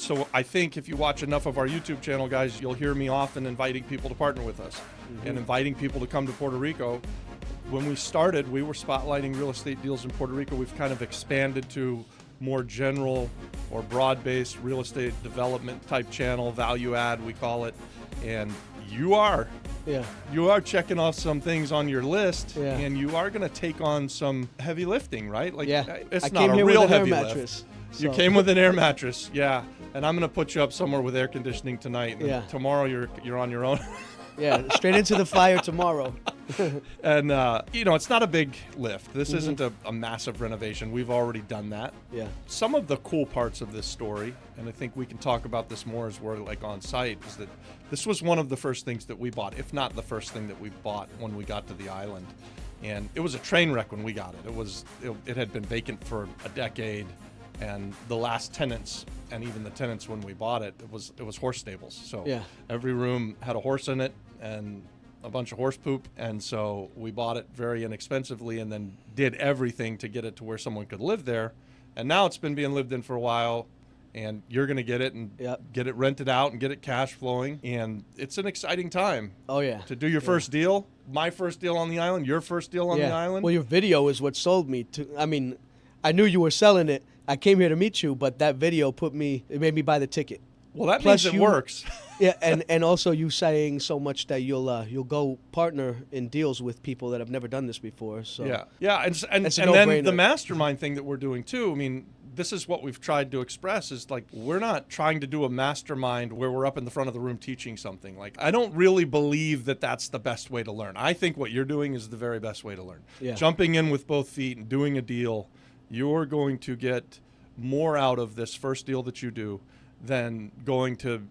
So I think if you watch enough of our YouTube channel, guys, you'll hear me often inviting people to partner with us and inviting people to come to Puerto Rico. When we started, we were spotlighting real estate deals in Puerto Rico. We've kind of expanded to more general or broad-based real estate development type channel, value add, we call it. And you are checking off some things on your list, and you are going to take on some heavy lifting, right? Like, it's not a real heavy lift. You came with an air mattress, and I'm going to put you up somewhere with air conditioning tonight. And tomorrow you're on your own. Straight into the fire tomorrow. And, it's not a big lift. This isn't a massive renovation. We've already done that. Some of the cool parts of this story, and I think we can talk about this more as we're like on site, is that this was one of the first things that we bought, if not the first thing that we bought when we got to the island. And it was a train wreck when we got it. It had been vacant for a decade. And the last tenants, and even the tenants when we bought it, it was horse stables. So every room had a horse in it and a bunch of horse poop. And so we bought it very inexpensively and then did everything to get it to where someone could live there. And now it's been being lived in for a while, and you're going to get it and get it rented out and get it cash flowing. And it's an exciting time. To do your first deal, my first deal on the island, your first deal on the island. Well, your video is what sold me to. I mean, I knew you were selling it. I came here to meet you, but that video it made me buy the ticket. Well, that means it works. and also you saying so much that you'll go partner in deals with people that have never done this before. So and then the mastermind thing that we're doing too. I mean, this is what we've tried to express is like, we're not trying to do a mastermind where we're up in the front of the room teaching something. Like, I don't really believe that that's the best way to learn. I think what you're doing is the very best way to learn. Jumping in with both feet and doing a deal. You're going to get more out of this first deal that you do than going to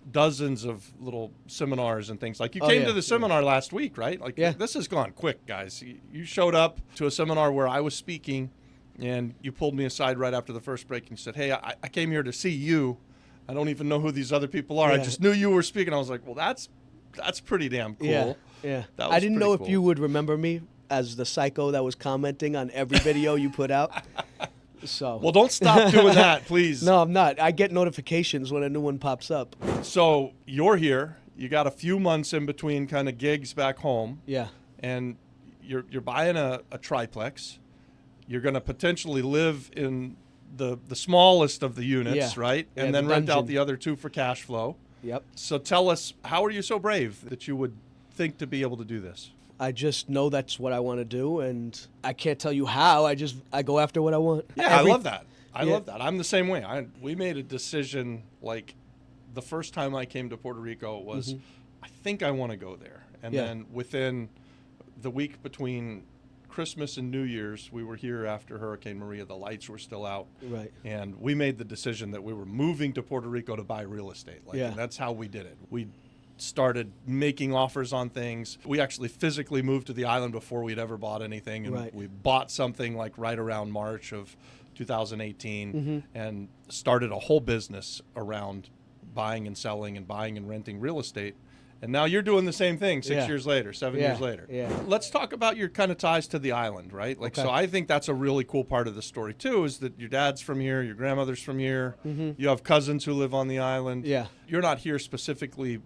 dozens of little seminars and things. Like, you came to the seminar last week, right? Like, this has gone quick, guys. You showed up to a seminar where I was speaking, and you pulled me aside right after the first break and said, hey, I came here to see you. I don't even know who these other people are. I just knew you were speaking. I was like, well, that's pretty damn cool. I didn't know if you would remember me as the psycho that was commenting on every video you put out. So well, don't stop doing that, please. No, I'm not. I get notifications when a new one pops up. So you're here. You got a few months in between kind of gigs back home. And you're buying a triplex. You're going to potentially live in the smallest of the units, right? And then rent out the other two for cash flow. So tell us, how are you so brave that you would think to be able to do this? I just know that's what I want to do, and I can't tell you how. I go after what I want. I love that. I love that. I'm the same way. We made a decision, like, the first time I came to Puerto Rico was, I think I want to go there. And then within the week between Christmas and New Year's, we were here after Hurricane Maria. The lights were still out. And we made the decision that we were moving to Puerto Rico to buy real estate. And that's how we did it. We started making offers on things. We actually physically moved to the island before we'd ever bought anything. And we bought something like right around March of 2018 and started a whole business around buying and selling and buying and renting real estate. And now you're doing the same thing 6 years later, 7 years later. Let's talk about your kind of ties to the island, right? Like, so I think that's a really cool part of the story too, is that your dad's from here, your grandmother's from here, you have cousins who live on the island. You're not here specifically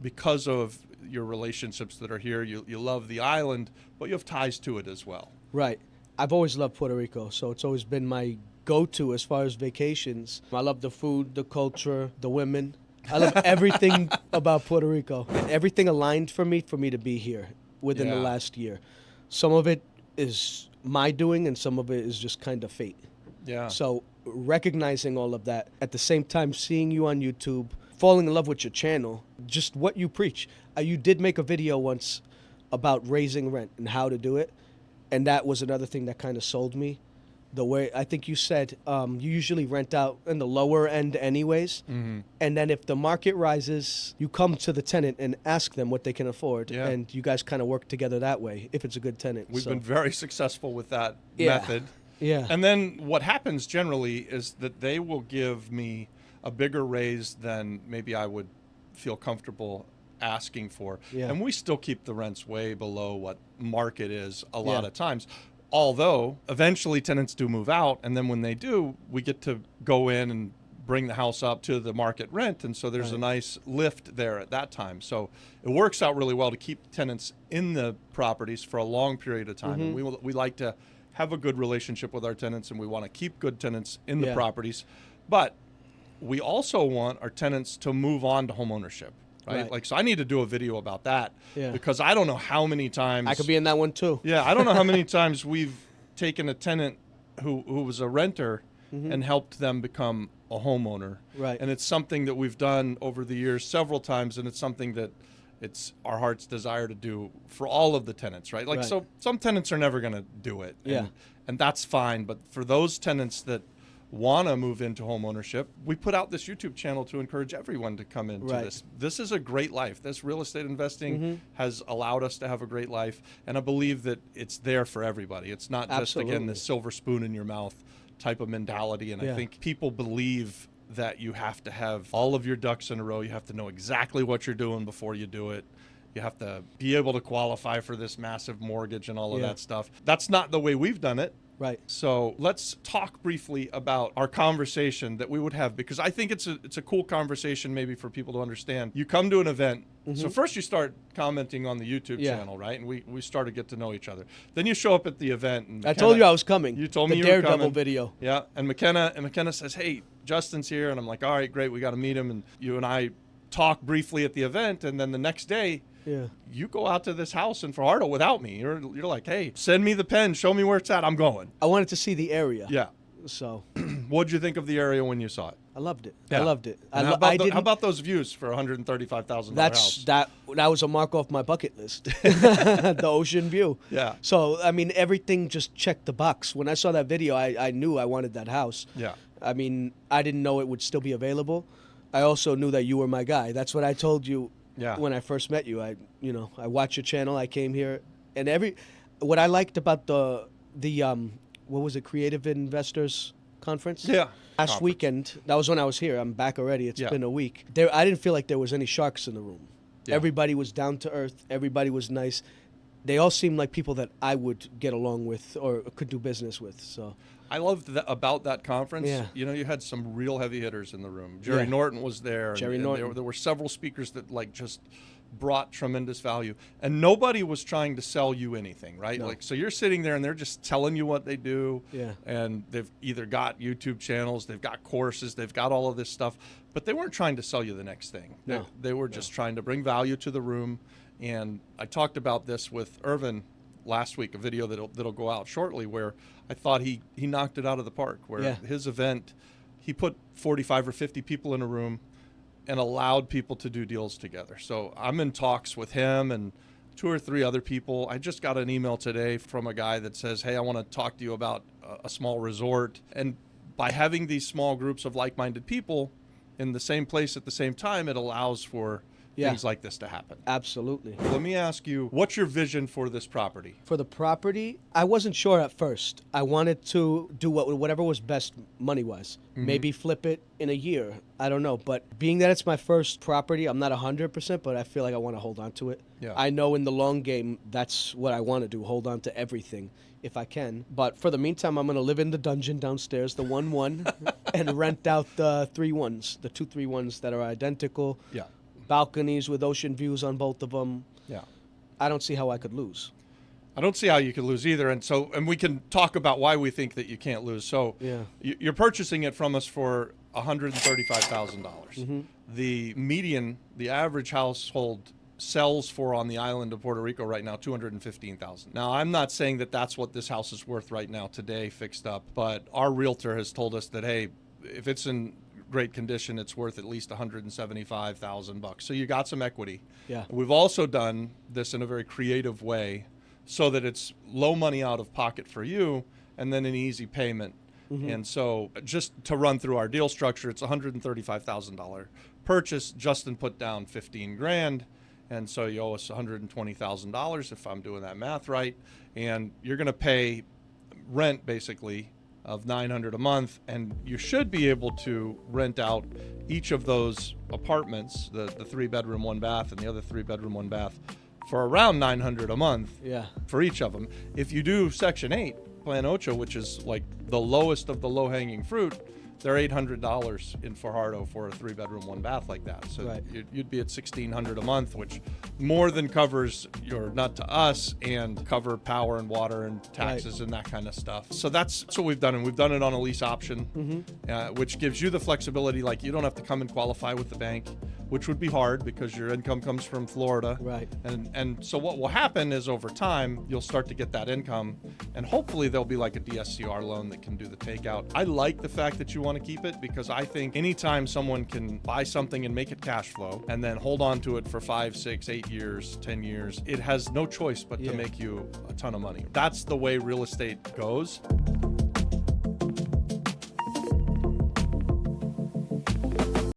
because of your relationships that are here. You love the island, but you have ties to it as well. Right. I've always loved Puerto Rico, so it's always been my go-to as far as vacations. I love the food, the culture, the women. I love everything about Puerto Rico. Everything aligned for me to be here within the last year. Some of it is my doing, and some of it is just kind of fate. So recognizing all of that, at the same time seeing you on YouTube, falling in love with your channel, just what you preach. You did make a video once about raising rent and how to do it, and that was another thing that kind of sold me. The way I think you said you usually rent out in the lower end anyways, and then if the market rises, you come to the tenant and ask them what they can afford, and you guys kind of work together that way if it's a good tenant. We've been very successful with that method. And then what happens generally is that they will give me a bigger raise than maybe I would feel comfortable asking for. And we still keep the rents way below what market is a lot of times. Although eventually tenants do move out, and then when they do, we get to go in and bring the house up to the market rent. And so there's Right. a nice lift there at that time. So it works out really well to keep tenants in the properties for a long period of time. And we like to have a good relationship with our tenants, and we want to keep good tenants in the Yeah. properties. But we also want our tenants to move on to homeownership, right? Right. Like, so I need to do a video about that Yeah. because I don't know how many times I could be in that one too. yeah, I don't know how many times we've taken a tenant who was a renter and helped them become a homeowner. Right. And it's something that we've done over the years several times, and it's something that it's our heart's desire to do for all of the tenants, right? Like, Right. so some tenants are never going to do it. Yeah. And that's fine. But for those tenants that want to move into homeownership, we put out this YouTube channel to encourage everyone to come into Right. this. This is a great life. This real estate investing has allowed us to have a great life, and I believe that it's there for everybody. It's not just, again, Absolutely. this silver spoon in your mouth type of mentality. And Yeah. I think people believe that you have to have all of your ducks in a row. You have to know exactly what you're doing before you do it. You have to be able to qualify for this massive mortgage and all of Yeah. that stuff. That's not the way we've done it. Right. So let's talk briefly about our conversation that we would have, because I think it's a cool conversation maybe for people to understand. You come to an event. So first you start commenting on the YouTube Yeah. channel, right? And we start to get to know each other. Then you show up at the event. And I told you I was coming. You told the me you were Daredevil coming. video. Yeah, and McKenna says, "Hey, Justin's here," and I'm like, "All right, great, we got to meet him." And you and I talk briefly at the event, and then the next day, Yeah. you go out to this house in Fajardo without me. You're like, "Hey, send me the pen, show me where it's at. I'm going." I wanted to see the area. Yeah. So What'd you think of the area when you saw it? I loved it. Yeah. I loved it. And how about those views for $135,000 house? that was a mark off my bucket list. The ocean view. Yeah. So I mean, everything just checked the box. When I saw that video, I knew I wanted that house. Yeah. I mean, I didn't know it would still be available. I also knew that you were my guy. That's what I told you Yeah. when I first met you. I watched your channel. I came here, and what I liked about the what was it, Creative Investors Conference? Yeah. Last Conference. weekend, that was when I was here. I'm back already. It's Yeah. been a week. I didn't feel like there was any sharks in the room. Yeah. Everybody was down to earth. Everybody was nice. They all seemed like people that I would get along with or could do business with. So I loved about that conference. Yeah. You had some real heavy hitters in the room. Jerry Yeah. Norton was there. Jerry and Norton. There were several speakers that just brought tremendous value, and nobody was trying to sell you anything, right? No. Like, so you're sitting there and they're just telling you what they do. Yeah. And they've either got YouTube channels, they've got courses, they've got all of this stuff, but they weren't trying to sell you the next thing. No. They were just trying to bring value to the room. And I talked about this with Irvin last week, a video that'll go out shortly, where I thought he knocked it out of the park, where Yeah. his event, he put 45 or 50 people in a room and allowed people to do deals together. So I'm in talks with him and 2 or 3 other people. I just got an email today from a guy that says, "Hey, I want to talk to you about a small resort." And by having these small groups of like-minded people in the same place at the same time, it allows for Yeah. things like this to happen. absolutely. Let me ask you, what's your vision for this property? For the property, I wasn't sure at first. I wanted to do whatever was best money-wise. Maybe flip it in a year. I don't know. But being that it's my first property, I'm not 100%, but I feel like I want to hold on to it. Yeah. I know in the long game, that's what I want to do, hold on to everything if I can. But for the meantime, I'm going to live in the dungeon downstairs, the 1-1, and rent out the 3-1s, the 2 3-1s that are identical. Yeah. Balconies with ocean views on both of them. Yeah. I don't see how I could lose. I don't see how you could lose either. And we can talk about why we think that you can't lose. So Yeah. you're purchasing it from us for $135,000. The median, the average household sells for on the island of Puerto Rico right now, $215,000. Now, I'm not saying that that's what this house is worth right now today, fixed up, but our realtor has told us that, hey, if it's in great condition, it's worth at least $175,000. So you got some equity. Yeah. We've also done this in a very creative way so that it's low money out of pocket for you and then an easy payment. And so just to run through our deal structure, it's $135,000 purchase. Justin put down $15,000. And so you owe us $120,000 if I'm doing that math right. And you're going to pay rent basically of $900 a month, and you should be able to rent out each of those apartments, the 3-bedroom, 1-bath, and the other 3-bedroom, 1-bath, for around $900 a month Yeah. for each of them. If you do Section 8, Plan Ocho, which is like the lowest of the low-hanging fruit, they're $800 in Fajardo for a 3-bedroom, 1-bath like that. So Right. you'd be at $1,600 a month, which more than covers your nut to us and cover power and water and taxes and that kind of stuff. So that's what we've done, and we've done it on a lease option, which gives you the flexibility. Like, you don't have to come and qualify with the bank, which would be hard because your income comes from Florida. Right. And so what will happen is, over time, you'll start to get that income, and hopefully there'll be like a DSCR loan that can do the takeout. I like the fact that you want to keep it, because I think anytime someone can buy something and make it cash flow and then hold on to it for 5, 6, 8 years, 10 years, it has no choice but to make you a ton of money. That's the way real estate goes.